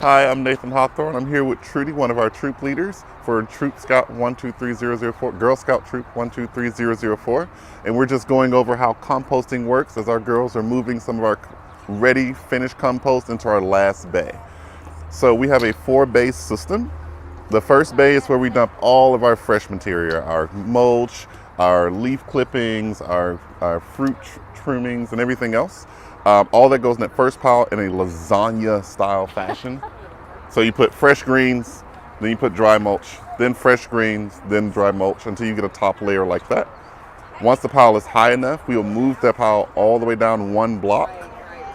Hi, I'm Nathan Hawthorne. I'm here with Trudy, one of our troop leaders for Troop Scout 123004, Girl Scout Troop 123004. And we're just going over how composting works as our girls are moving some of our ready, finished compost into our last bay. So we have a 4-bay system. The first bay is where we dump all of our fresh material, our mulch, our leaf clippings, our fruit trimmings, and everything else. All that goes in that first pile in a lasagna style fashion. So you put fresh greens, then you put dry mulch, then fresh greens, then dry mulch until you get a top layer like that. Once the pile is high enough, we will move that pile all the way down 1 block.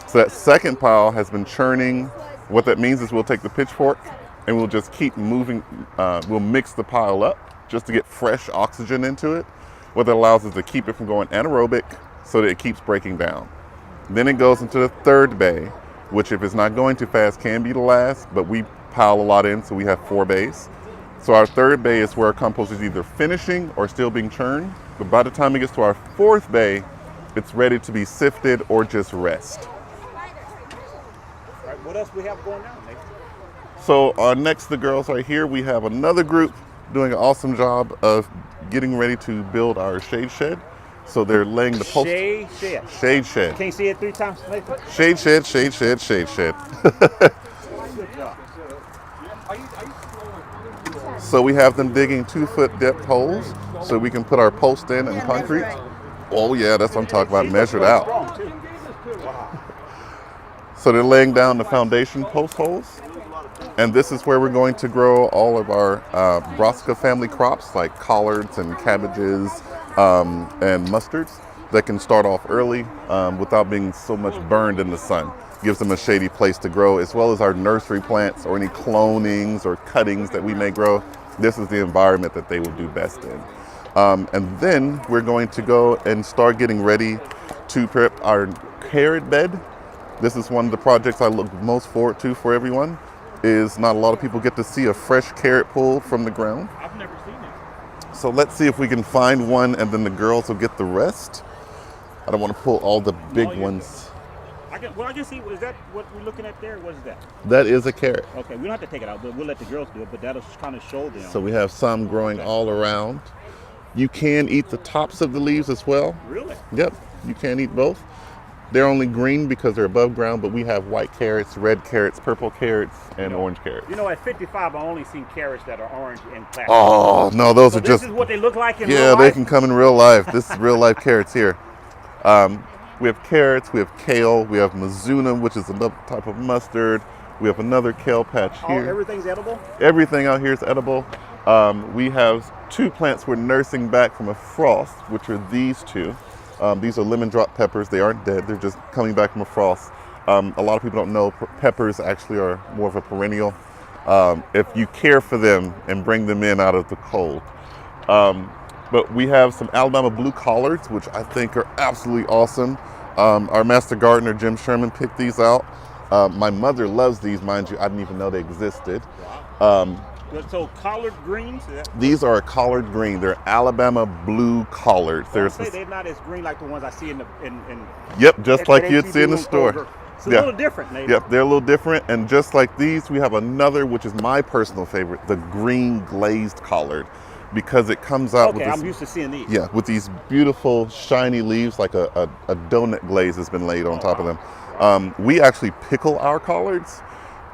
So that second pile has been churning. What that means is we'll take the pitchfork and we'll just keep moving. We'll mix the pile up just to get fresh oxygen into it. What that allows is to keep it from going anaerobic so that it keeps breaking down. Then it goes into the third bay, which if it's not going too fast can be the last, but we pile a lot in, so we have 4 bays. So our third bay is where our compost is either finishing or still being churned. But by the time it gets to our 4th bay, it's ready to be sifted or just rest. All right, what else we have going on, Nathan? So next to the girls right here, we have another group doing an awesome job of getting ready to build our shade shed. So they're laying the post. Shade shed. Shade shed. Can't see it 3 times, Nathan? Shade shed, shade shed, shade shed. Good job. So we have them digging 2-foot depth holes so we can put our post in and concrete. Oh yeah, that's what I'm talking about, measured out. So they're laying down the foundation post holes. And this is where we're going to grow all of our brassica family crops like collards and cabbages and mustards that can start off early without being so much burned in the sun. Gives them a shady place to grow, as well as our nursery plants or any clonings or cuttings that we may grow. This is the environment that they will do best in. And then we're going to go and start getting ready to prep our carrot bed. This is one of the projects I look most forward to for everyone. Is not a lot of people get to see a fresh carrot pulled from the ground. I've never seen it. So let's see if we can find one and then the girls will get the rest. I don't want to pull all the big ones. I can see, is that what we're looking at there? What is that? That is a carrot. Okay, we don't have to take it out, but we'll let the girls do it, but that'll kind of show them. So we have some growing all around. You can eat the tops of the leaves as well. Really? Yep, you can eat both. They're only green because they're above ground, but we have white carrots, red carrots, purple carrots, and orange carrots. You know, at 55, I've only seen carrots that are orange and plastic. Oh, no, those are just... This is what they look like in real Yeah, life? they can come in real life. This is real life carrots here. We have carrots, we have kale, we have mizuna, which is another type of mustard. We have another kale patch here. Everything's edible? Everything out here is edible. We have 2 plants we're nursing back from a frost, which are these 2. These are lemon drop peppers. They aren't dead. They're just coming back from a frost. A lot of people don't know peppers actually are more of a perennial if you care for them and bring them in out of the cold. But we have some Alabama blue collards, which I think are absolutely awesome. Our master gardener, Jim Sherman, picked these out. My mother loves these, mind you. I didn't even know they existed. So collard greens? These are a collard green. They're Alabama blue collards. They're not as green like the ones I see in Yep, just like you'd see in the store. It's a little different, maybe. Yep, they're a little different. And just like these, we have another, which is my personal favorite, the green glazed collard, because it comes out with this, I'm used to seeing these. Yeah, with these beautiful shiny leaves, like a donut glaze has been laid on top of them. We actually pickle our collards.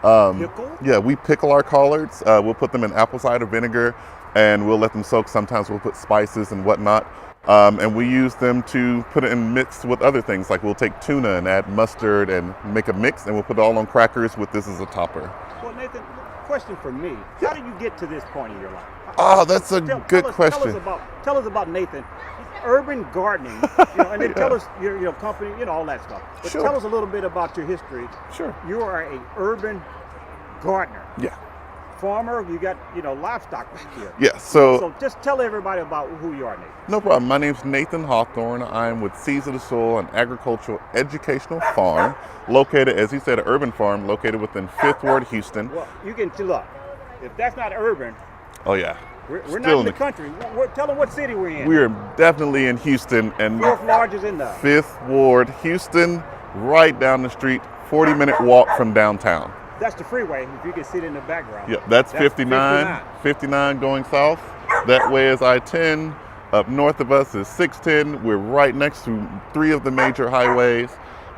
Pickle? Yeah, we pickle our collards. We'll put them in apple cider vinegar and we'll let them soak. Sometimes we'll put spices and whatnot. And we use them to put it in mix with other things. Like we'll take tuna and add mustard and make a mix, and we'll put it all on crackers with this as a topper. Well, Nathan, question for me. How did you get to this point in your life? Oh, that's a good question. Tell us about Nathan. Urban gardening, and then tell us your company, all that stuff. But Sure. Tell us a little bit about your history. Sure. You are an urban gardener. Yeah. Farmer, you got, livestock back here. Yeah, So just tell everybody about who you are, Nathan. No problem. My name's Nathan Hawthorne. I'm with Seeds of the Soil, an agricultural educational farm located, as he said, an urban farm located within 5th Ward, Houston. Well, you can look. If that's not urban, Oh, yeah. we're not in the country. Tell them what city we're in. We're definitely in Houston, and 4th largest in the 5th Ward, Houston, right down the street, 40-minute walk from downtown. That's the freeway, if you can see it in the background. Yep, that's 59. 59 going south. That way is I-10. Up north of us is 610. We're right next to 3 of the major highways.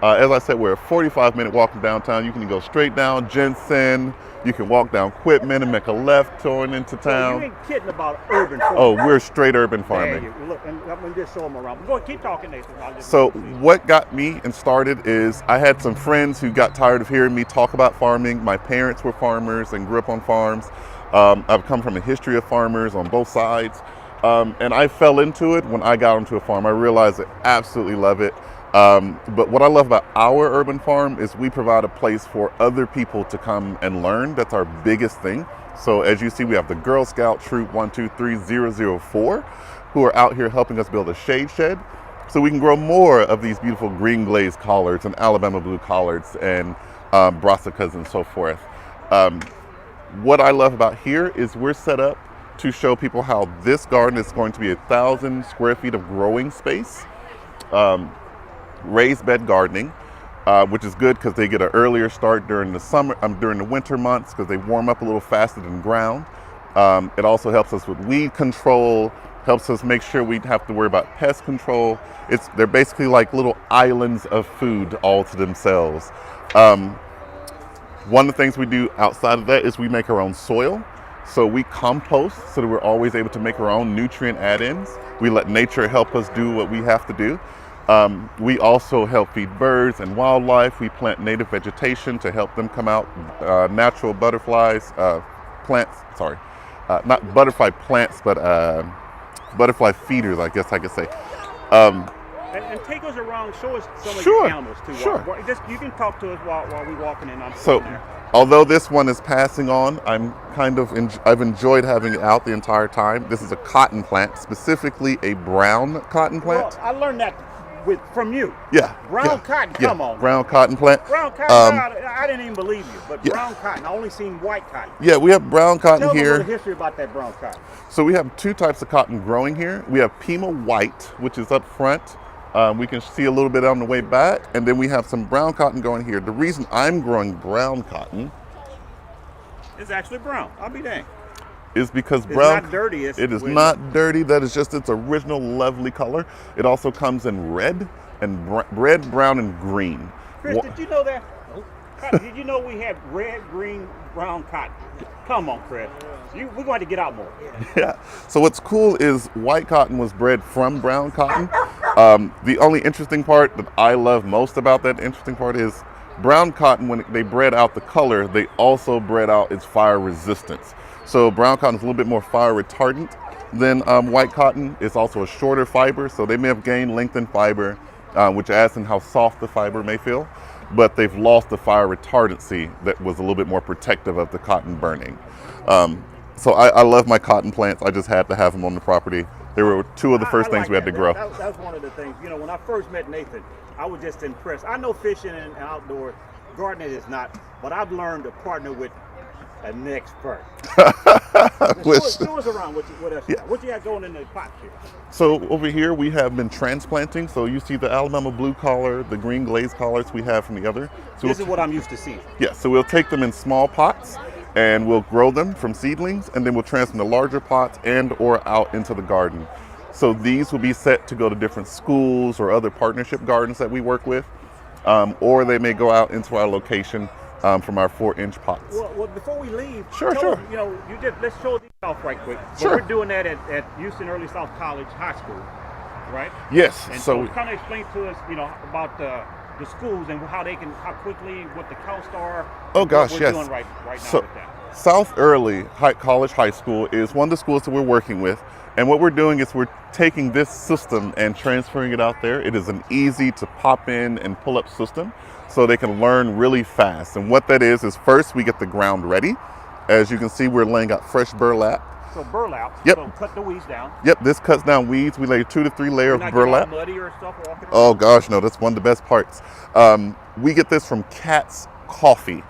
As I said, we're a 45-minute walk from downtown. You can go straight down Jensen. You can walk down Quitman and make a left going into town. So you ain't kidding about urban farming. Oh, we're straight urban farming. There you look, and I'm gonna just show them around. Go ahead, keep talking, Nathan. So what got me and started is I had some friends who got tired of hearing me talk about farming. My parents were farmers and grew up on farms. I've come from a history of farmers on both sides. And I fell into it when I got onto a farm. I realized I absolutely love it. But what I love about our urban farm is we provide a place for other people to come and learn. That's our biggest thing. So as you see, we have the Girl Scout Troop 123004 who are out here helping us build a shade shed so we can grow more of these beautiful green glazed collards and Alabama blue collards and brassicas and so forth. What I love about here is we're set up to show people how this garden is going to be 1,000 square feet of growing space. Raised bed gardening, which is good because they get an earlier start during the winter months because they warm up a little faster than ground. It also helps us with weed control, helps us make sure we have to worry about pest control. They're basically like little islands of food all to themselves. One of the things we do outside of that is we make our own soil. So we compost so that we're always able to make our own nutrient add-ins. We let nature help us do what we have to do. We also help feed birds and wildlife. We plant native vegetation to help them come out, natural butterflies, plants, not butterfly plants, but butterfly feeders, I guess I could say. And take us around, show us some of your animals too. Sure. You can talk to us while we're walking in. Although this one is passing on, I've enjoyed having it out the entire time. This is a cotton plant, specifically a brown cotton plant. Well, I learned that from you. Yeah. Brown cotton, come on. Brown cotton plant. Brown cotton, I didn't even believe you, but brown cotton, I only seen white cotton. Yeah, we have brown cotton Tell here. Tell me the history about that brown cotton. So we have 2 types of cotton growing here. We have Pima white, which is up front. We can see a little bit on the way back, and then we have some brown cotton going here. The reason I'm growing brown cotton it's actually brown. I'll be dang. Is because it's brown. Not dirty. It is not dirty. That is just its original lovely color. It also comes in red and red, brown, and green. Chris, did you know that? Did you know we have red, green, brown cotton? Come on, Chris. We're going to get out more. Yeah. So what's cool is white cotton was bred from brown cotton. The only interesting part that I love most about that interesting part is brown cotton, when they bred out the color, they also bred out its fire resistance. So brown cotton is a little bit more fire retardant than white cotton. It's also a shorter fiber, so they may have gained length in fiber, which adds in how soft the fiber may feel, but they've lost the fire retardancy that was a little bit more protective of the cotton burning. So I love my cotton plants. I just had to have them on the property. They were 2 of the first things we had to grow. That's one of the things. You know, when I first met Nathan, I was just impressed. I know fishing and outdoor gardening is not, but I've learned to partner with an expert. Show us around what else you got. What you got going in the pots here? So over here we have been transplanting. So you see the Alabama blue collar, the green glazed collards we have from the other. So this is what I'm used to seeing. Yeah, so we'll take them in small pots and we'll grow them from seedlings, and then we'll transfer them to larger pots and or out into the garden. So these will be set to go to different schools or other partnership gardens that we work with, or they may go out into our location from our 4-inch pots. Well, before we leave, sure. Us, let's show these off right quick. Sure. We're doing that at Houston Early South College High School, right? Yes. And so kind of explain to us, about the schools and how quickly, what the costs are. Oh gosh, what yes. We're doing right now So with that. South Early College High School is one of the schools that we're working with. And what we're doing is we're taking this system and transferring it out there. It is an easy to pop in and pull up system so they can learn really fast. And what that is first we get the ground ready. As you can see, we're laying out fresh burlap. So burlap, yep. So cut the weeds down. Yep, this cuts down weeds. We lay 2 to 3 layers of burlap. Muddy or stuff walking around? Oh gosh, no, that's one of the best parts. We get this from Cat's Coffee.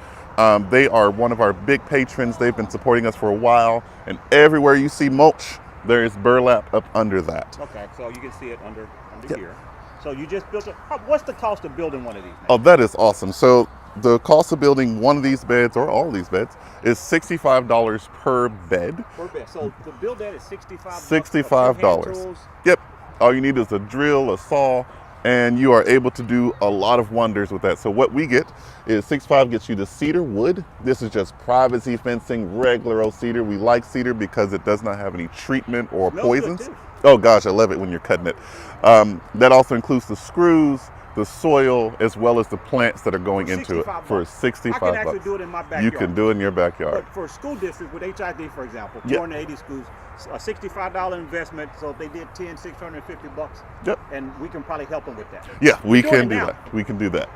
They are one of our big patrons. They've been supporting us for a while. And everywhere you see mulch, there is burlap up under that. Okay, so you can see it under here. So you just built it. What's the cost of building one of these? Oh, that is awesome. So The cost of building one of these beds or all of these beds is $65 per bed. Per bed. So to build that is $65. $65. Yep. All you need is a drill, a saw, and you are able to do a lot of wonders with that. So what we get is 65 gets you the cedar wood. This is just privacy fencing, regular old cedar. We like cedar because it does not have any treatment or Smells poisons. good too. Oh gosh, I love it when you're cutting it. That also includes the screws, the soil, as well as the plants that are going into it for $65. I can actually do it in my backyard. You can do it in your backyard. But for a school district with HID, for example, Yep. 480 schools, a $65 investment. So if they did 10, $650. Yep. And we can probably help them with that. Yeah, we doing can it do now. that. We can do that.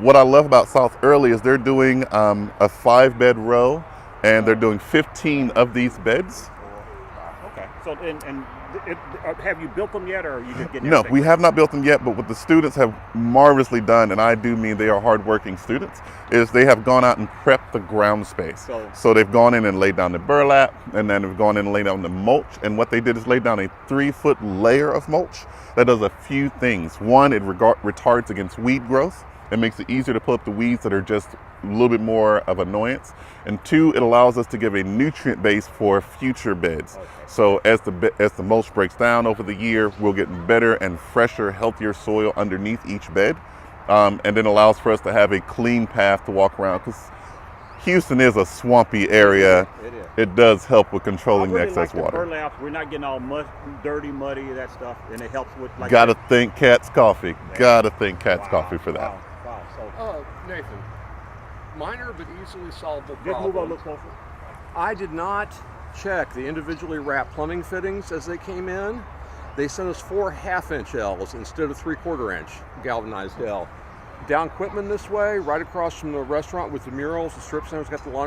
What I love about South Early is they're doing a 5-bed row, and they're doing 15 of these beds. Okay. So have you built them yet, or are you just getting? No, everything we ready? have not built them yet, but what the students have marvelously done, and I do mean they are hardworking students, is they have gone out and prepped the ground space. So they've gone in and laid down the burlap, and then they've gone in and laid down the mulch, and what they did is lay down a 3-foot layer of mulch that does a few things. One, it retards against weed growth. It makes it easier to pull up the weeds that are just a little bit more of annoyance. And 2, it allows us to give a nutrient base for future beds. Okay. So as the mulch breaks down over the year, we'll get better and fresher, healthier soil underneath each bed. And then allows for us to have a clean path to walk around, because Houston is a swampy area. It is. It does help with controlling I really the excess like water. The burlap. We're not getting all dirty, muddy, that stuff, and it helps with like. Gotta thank Cat's Coffee. Gotta thank Cat's Coffee for that. Wow. So Nathan, minor but easily solvable just problem. move a little closer. I did not check the individually wrapped plumbing fittings as they came in. They sent us 4 half-inch L's instead of 3/4-inch galvanized L. Down Quitman this way, right across from the restaurant with the murals, the strip center's got the laundry.